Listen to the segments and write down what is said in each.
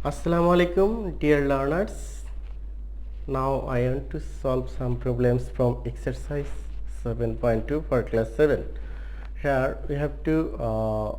Assalamu alaikum, dear learners. Now I want to solve some problems from exercise 7.2 for class 7. Here we have to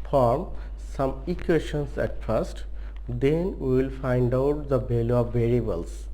form some equations at first, then we will find out the value of variables.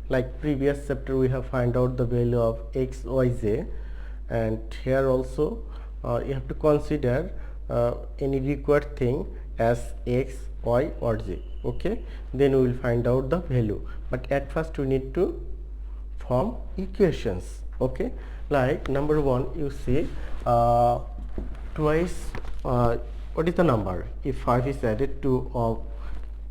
Like previous chapter we have find out the value of x, y, z, and here also you have to consider any required thing as x, y or z. Okay, then we will find out the value, but at first we need to form equations. Okay, like number one, you see twice what is the number if 5 is added to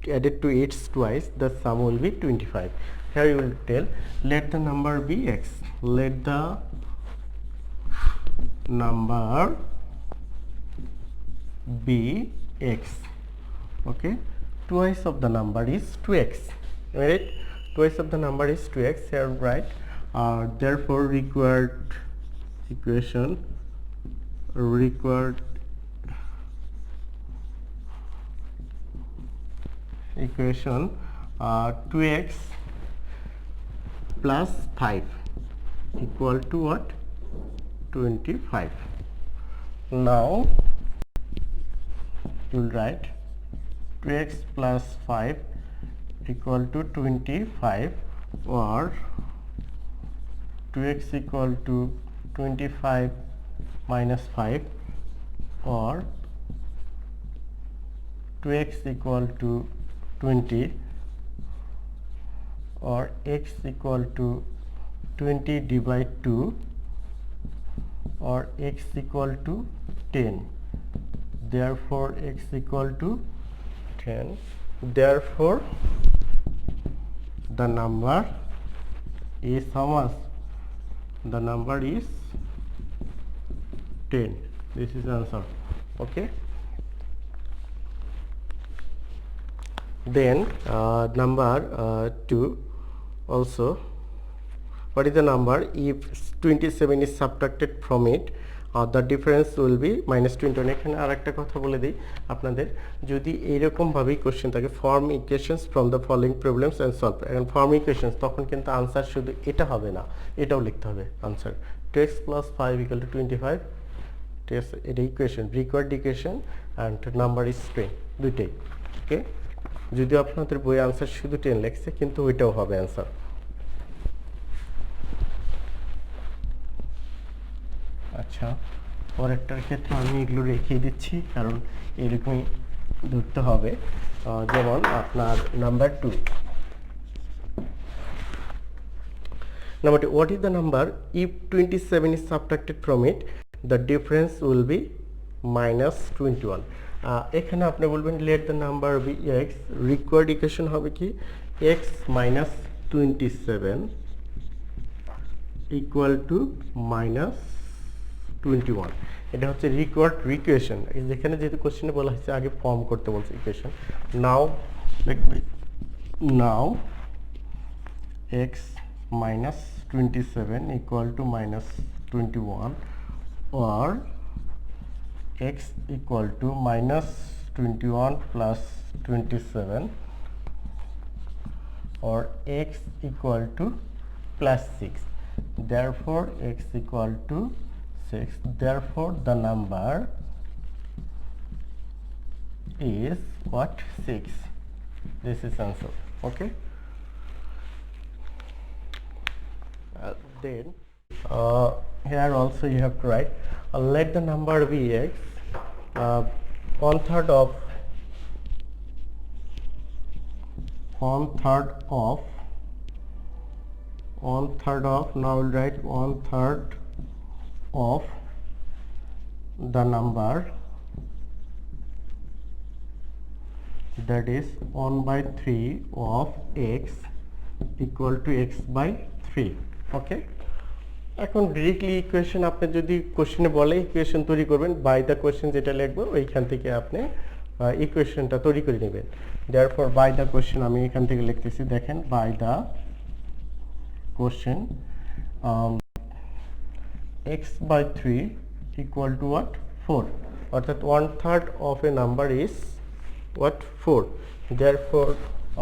its twice, the sum will be 25. Here you will tell, let the number be x, let the number be x. Okay, twice of the number is 2x, right? Twice of the number is 2x here, right? Therefore required equation, required equation 2x plus 5 equal to what? 25. Now you will write 2x plus 5 equal to 25, or 2x equal to 25 minus 5, or 2x equal to 20, or x equal to 20 divide 2, or x equal to 10. Therefore x equal to 10. Therefore the number is how much? The number is 10. This is the answer. Okay, then number 2 also, what is the number if 27 is subtracted from it? The difference will be -21. এখানে আরেকটা কথা বলে দিই আপনাদের, যদি এইরকম ভাবে question থাকে form equations from the following problems and solve, এখন ফর্ম ইকুয়েশনস তখন কিন্তু আনসার শুধু এটা হবে না, এটাও লিখতে হবে answer 2x plus 5 equal to 25. ঠিক আছে, এটা equation, required equation and number is 10, দুইটাই। ওকে, যদিও আপনাদের বই আনসার শুধু 10 লেখছে, কিন্তু ওইটাও হবে আনসার। আচ্ছা, পরেরটার ক্ষেত্রে আমি এগুলো রেখে দিচ্ছি, কারণ এরকমই ধরতে হবে। যেমন আপনার number 2, number 2, what is the number if 27 is subtracted from it? The difference will be -21. এখানে আপনি বলবেন let the number be x, required equation হবে কি x minus 27 equal to -21. এটা হচ্ছে রিকোয়ার্ড ইকুয়েশন। যেখানে যেহেতু কোশ্চেনে বলা হয়েছে আগে ফর্ম করতে বলছে ইকুয়েশন। নাও লিখবে, নাও x minus 27 equal to -21, or x equal to -21 plus 27, or x equal to plus 6. Therefore x equal to 6. Therefore the number is what? 6. This is answer. Okay, then here also you have to write, let the number be x, 1/3 of 1/3 of 1/3 of, now we'll write 1/3 of the number, that is 1/3 of x equal to x by 3. ওকে, এখন directly equation আপনি যদি কোশ্চেনে বলে equation তৈরি করবেন, by the question যেটা লিখবো ওইখান থেকে আপনি ইকুয়েশনটা তৈরি করে নেবেন। দেয়ারফর বাই দ্য কোশ্চেন আমি এখান থেকে লিখতেছি, দেখেন by the question x by 3 equal to what? 4. অর্থাৎ 1/3 of a number is what 4 therefore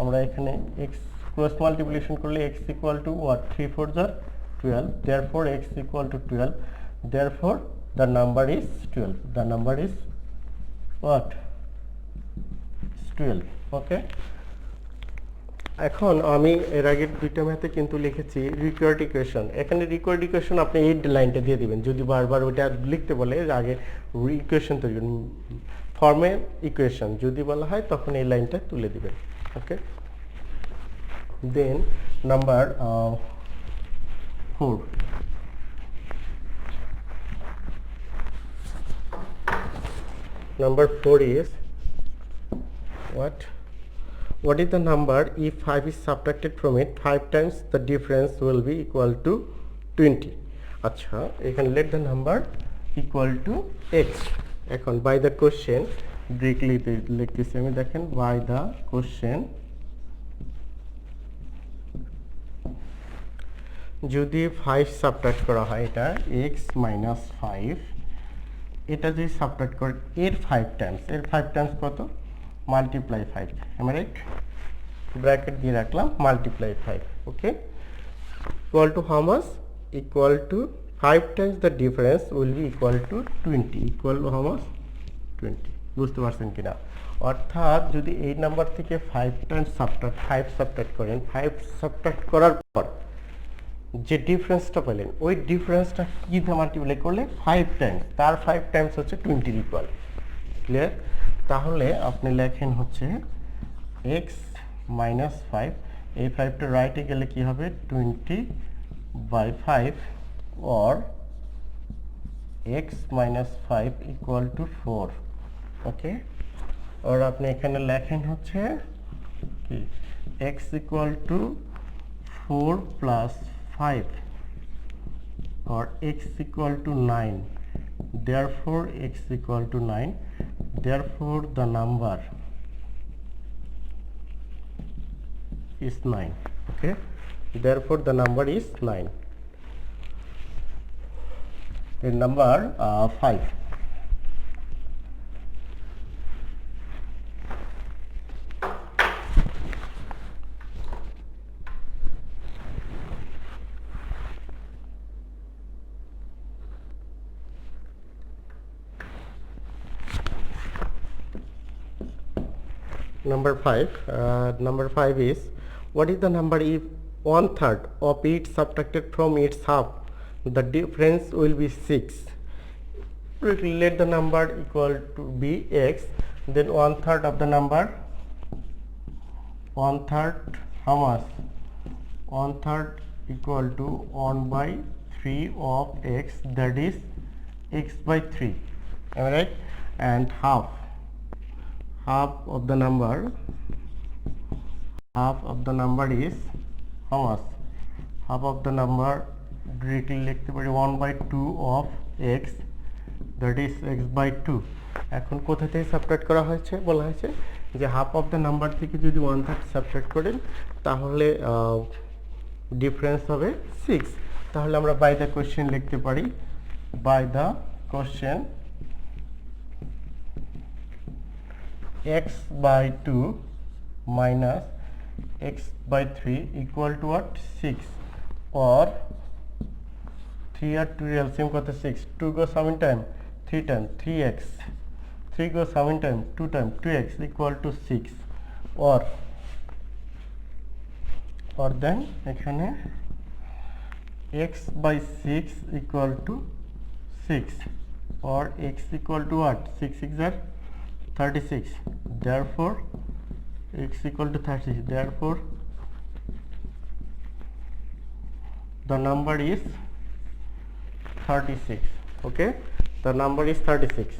আমরা এখানে x cross multiplication করলে x equal to what 3 4 are 12 therefore x equal to 12 therefore the number is 12 the number is what 12 okay এখন আমি এর আগে দুইটা ম্যাথে কিন্তু লিখেছি রিকোয়ার্ড ইকুয়েশন এখানে রিকোয়ার্ড ইকুয়েশন আপনি এই লাইনটা দিয়ে দিবেন যদি বারবার ওটা লিখতে বলে আগে ইকুয়েশন তৈরি করুন ফর্মে ইকুয়েশন যদি বলা হয় তখন এই লাইনটা তুলে দিবেন ওকে দেন number 4 number 4 is what is the number if 5 is subtracted from it 5 times the difference will be equal to 20 আচ্ছা এখানে let the number equal to x এখন by the question directly লিখতেছি আমি দেখেন by the question যদি 5 subtract করা হয় এটা x minus 5 এটা যদি সাবট্রাক্ট করে এর 5 টাইমস এর 5 টাইমস কত multiply 5 am I right bracket দিয়ে রাখলাম multiply 5 okay equal to how much equal to 5 times the difference will be equal to 20 equal to how much 20 বুঝতে পারছেন কিনা অর্থাৎ যদি এই নাম্বার থেকে 5 টাইমস সাবট্রাক্ট 5 সাবট্রাক্ট করেন 5 সাবট্রাক্ট করার পর যে ডিফারেন্সটা পেলেন ওই ডিফারেন্সটা কি দিয়ে মাল্টিপ্লাই করলে 5 টাইমস তার 5 টাইমস হচ্ছে 20 এর ইকুয়াল ক্লিয়ার তাহলে আপনি লেখেন হচ্ছে x minus 5 এই 5 টা রাইটে গেলে কি হবে 20/5 or x minus 5 equal to 4 ওকে और আপনি এখানে লেখেন হচ্ছে কি x equal to 4 plus 5 or x equal to 9 therefore x equal to 9 therefore the number is 9 okay therefore the number is 9 the number 5 number 5 is what is the number if 1/3 of it subtracted from its half the difference will be 6 let the number equal to be x then 1/3 of the number 1/3 how much 1/3 equal to 1/3 of x that is x by 3 am I right and half of the number is how much half of the number directly লিখতে পারি 1/2 of x that is x by 2 এখন কোথা থেকে subtract করা হয়েছে বলা হয়েছে যে হাফ অফ দ্য নাম্বার থেকে যদি 1/3 সাবট্রাক্ট করেন তাহলে ডিফারেন্স হবে 6 তাহলে আমরা বাই দ্য কোশ্চেন লিখতে পারি by the question x by 2 minus x by 3 equal to what 6 or 3 R 2 LCM কত 6 2 goes how many time 3 time 3x 3 goes how many time 2 time 2x equal to 6 or then এখানে x by 6 equal to 6 or x equal to what 6 6 are 36 therefore x equal to 36 therefore the number is 36 okay the number is 36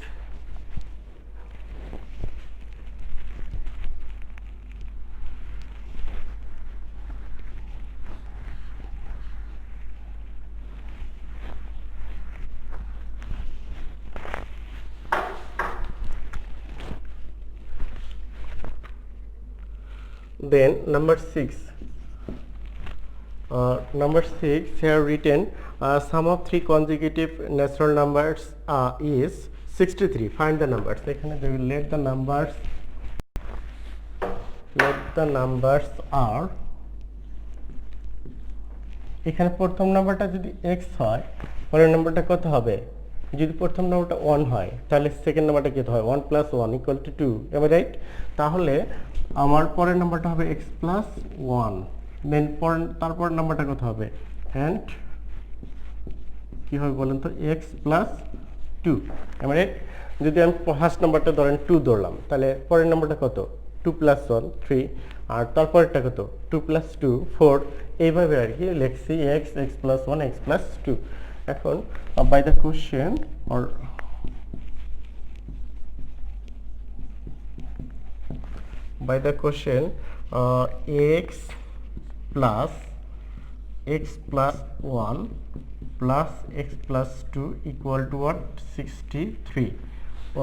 then number 6 here written sum of three consecutive natural numbers is 63 find the numbers এখানে they will let the numbers let the numbers are, এখানে প্রথম নাম্বারটা যদি x হয় পরের নাম্বারটা কত হবে? যদি প্রথম নাম্বারটা 1 হয় তাহলে সেকেন্ড নাম্বারটা কত হয়? 1 + 1 = 2, am I right? তাহলে আমার পরের নাম্বারটা হবে x + 1, দেন তারপরের নাম্বারটা কত হবে? and কি হবে বলেন তো? x + 2, am I right? যদি আমি ফার্স্ট নাম্বারটা ধরেন 2 ধরলাম তাহলে পরের নাম্বারটা কত? 2 + 1 3, আর তারপরেরটা কত? 2 + 2 4, এইভাবে আর কি লিখছি x + 1 x + 2। এখন by the question or by the question x plus x plus 1 plus x plus 2 equal to what? 63,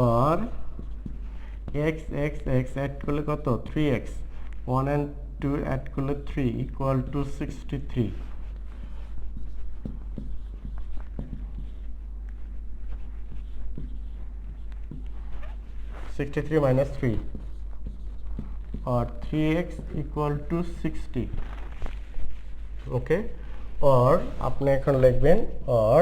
or x add করলে কত? 3x, 1 and 2 add করলে 3 equal to 63, 63 minus 3, or 3x equal to 60, okay? or আপনি এখন লিখবেন or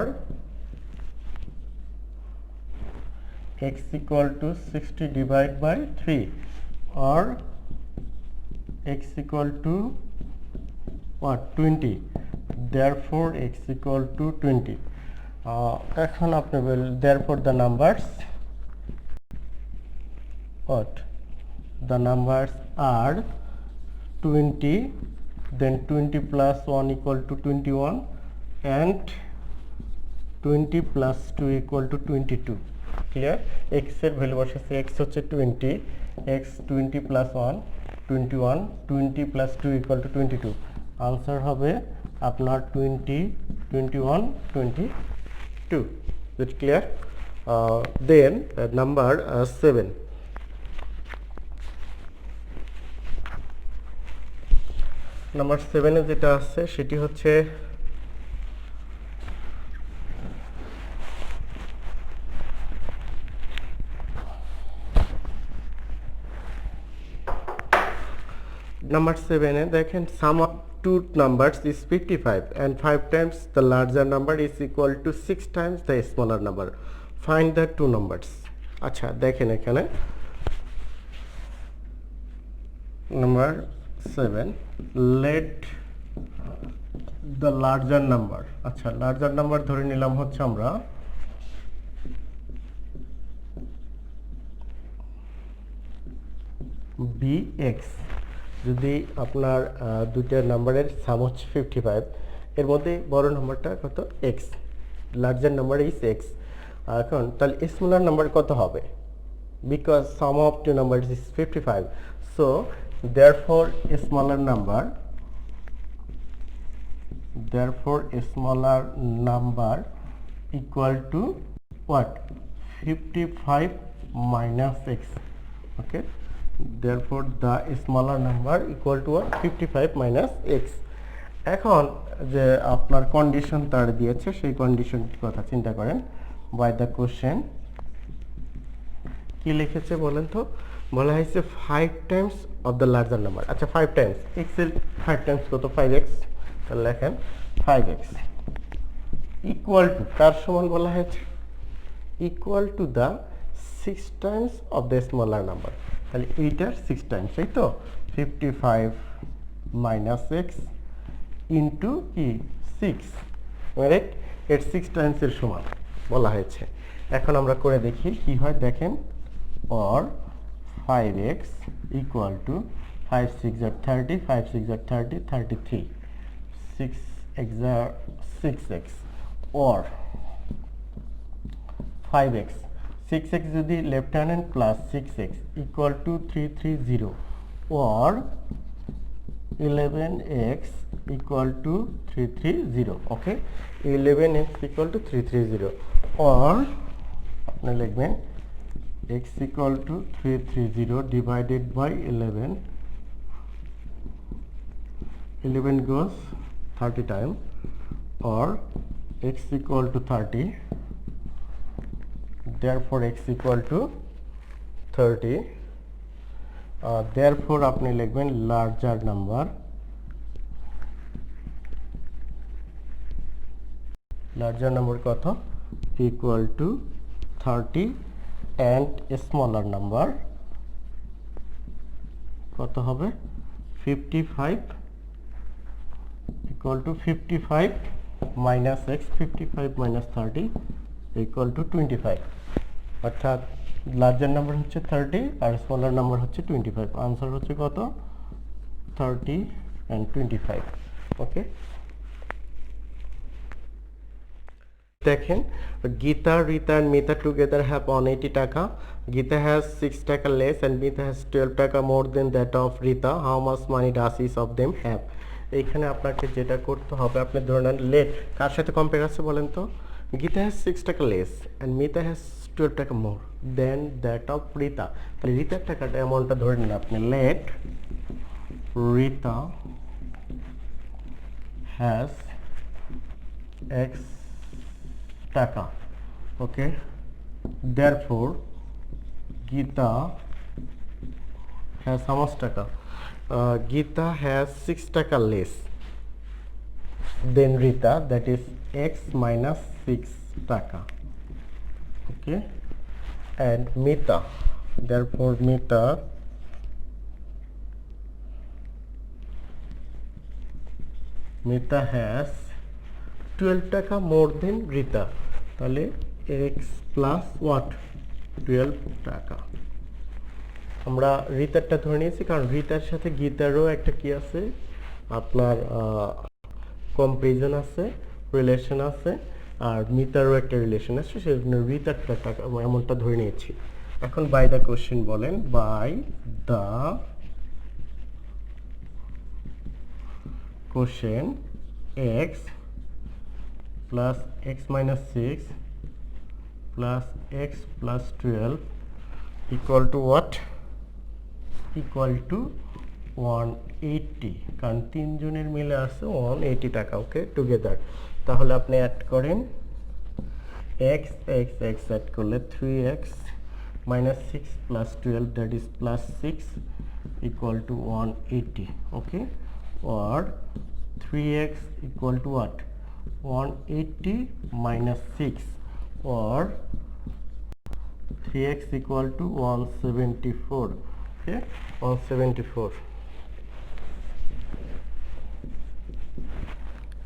x equal to 60 divided by 3, or x equal to what? 20, therefore x equal to 20। এখন আপনি বল therefore the numbers what? The numbers are 20, then 20 plus 1 equal to 21, and 20 plus 2 equal to 22, clear? x এর value বসাচ্ছি, x হচ্ছে 20, x 20 plus 1 21, 20 plus 2 equal to 22, answer হবে আপনার 20 21 22। is it clear? Then number 7, number 7 এ যেটা আছে সেটি হচ্ছে number 7 এ দেখেন sum of two numbers is 55 and 5 times the larger number is equal to 6 times the smaller number, find the two numbers। আচ্ছা দেখেন এখানে number 7, let the larger number, আচ্ছা larger number ধরে নিলাম হচ্ছে আমরা bx, যদি আপনার দুইটা নাম্বারের সাম হচ্ছে 55, এর মধ্যে বড় নাম্বারটা কত? x, larger number is x। এখন তাহলে স্মলার নাম্বার কত হবে? Because sum of two numbers is 55, so therefore a smaller number equal to what? 55 minus x, okay? Therefore the smaller number equal to what? 55 minus x। এখন যে আপনার condition তার দিয়েছে সেই কন্ডিশনটির কথা চিন্তা করেন। by the question কি লিখেছে বলেন তো? বলা হয়েছে 5 Times of the larger number. আচ্ছা 5 টাইমস x এর 5 টাইমস কত? 5x, তাহলে লেখেন 5x ইকুয়াল টু কার সমান বলা হয়েছে? Equal to the 6 Times of the smaller number, তাহলে এইটার 6 টাইমস, এই তো 55 মাইনাস এক্স ইন্টু কি 6, রাইট? এর 6 টাইমসের সমান বলা হয়েছে। এখন আমরা করে দেখি কি হয়, দেখেন or 5x equal to 5 6 are 30, 5 6 are 30, 33, 6x are 6x, or 5x 6x যদি left hand and plus 6x equal to 330, or 11x equal to 330, okay? 11x equal to 330, or আপনি লিখবেন x equal to 330 divided by 11, 11 goes 30 times, or x equal to 30, therefore x equal to 30, therefore আপনি লিখবেন larger number কত equal to 30 and smaller number কত হবে 55 equal to 55 minus x 55 minus 30 equal to 25 অর্থাৎ larger number হচ্ছে 30 আর smaller number হচ্ছে 25 answer হচ্ছে কত 30 and 25 ওকে দেখেন Geeta, Rita and Mita together have 180 টাকা Geeta has 6 টাকা less and Mita has 12 টাকা more than that of Rita how much money does each of them have এইখানে আপনাকে যেটা করতে হবে আপনি ধরে নেন লেট কার সাথে কম্পেয়ার আছে বলেন তো Geeta has 6 টাকা less and Mita has 12 টাকা more than that of Rita তাহলে রিতার টাকাটা অ্যামাউন্টটা ধরে নিন আপনি লেট Rita has x টাকা okay therefore Geeta has how much টাকা Geeta has 6 টাকা less than Rita that is x minus 6 টাকা okay and Mita therefore Mita has 12 টাকা more than Rita তাহলে x plus what 12 টাকা আমরা রিতারটা ধরে নিয়েছি কারণ রিতার সাথে গীতারও একটা কি আছে আপনার কম্পারিজন আছে রিলেশন আছে আর মিতারও একটা রিলেশন আছে সেজন্য রিতারটা টাকা এমনটা ধরে নিয়েছি এখন বাই দা কোশ্চেন বলেন by the question x plus x minus 6 plus x plus 12 equal to what equal to 180 কারণ তিনজনের মিলে আছে 180 টাকা ওকে টুগেদার তাহলে আপনি অ্যাড করেন x অ্যাড করলে 3x minus 6 plus 12 that is plus 6 equal to 180 okay or 3x equal to what 180 minus 6 or 3x equal to 174 okay 174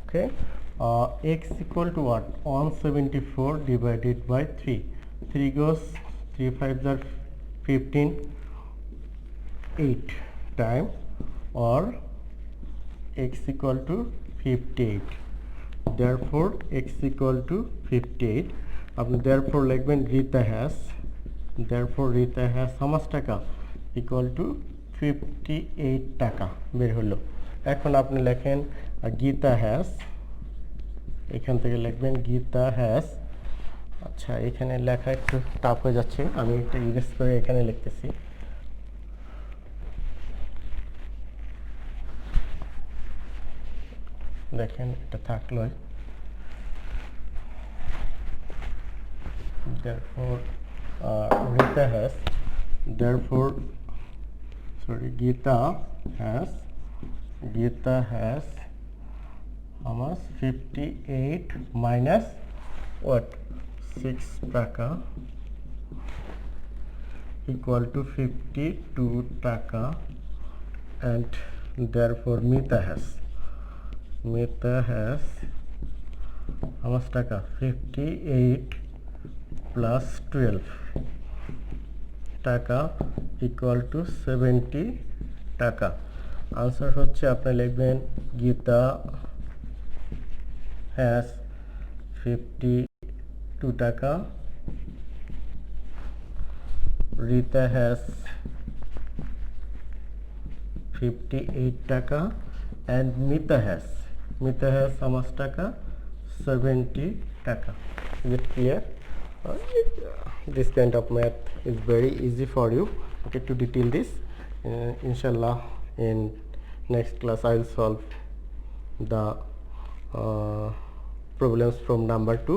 okay x equal to what 174 divided by 3 3 goes 3 5s are 15 8 time or x equal to 58 therefore x equal to 58 আপনি therefore লিখবেন Rita has how much টাকা equal to 58 টাকা বের হলো এখন আপনি লেখেন Geeta has এখান থেকে লিখবেন Geeta has আচ্ছা এখানে লেখা একটু টাফ হয়ে যাচ্ছে আমি এটা ইরেজ করে এখানে লিখতেছি দেখেন এটা থাকলো therefore Rita has Geeta has how much 58 minus what 6 টাকা equal to 52 টাকা and therefore Mita has how much টাকা 58 plus 12 টাকা equal to 70 টাকা আনসার হচ্ছে আপনি লিখবেন Geeta has 52 টাকা Rita has 58 টাকা and Mita has how much টাকা 70 টাকা is it clear this kind of math is very easy for you okay to detail this inshallah in next class I will solve the problems from number to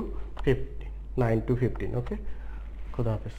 9 to 15 okay khuda hafiz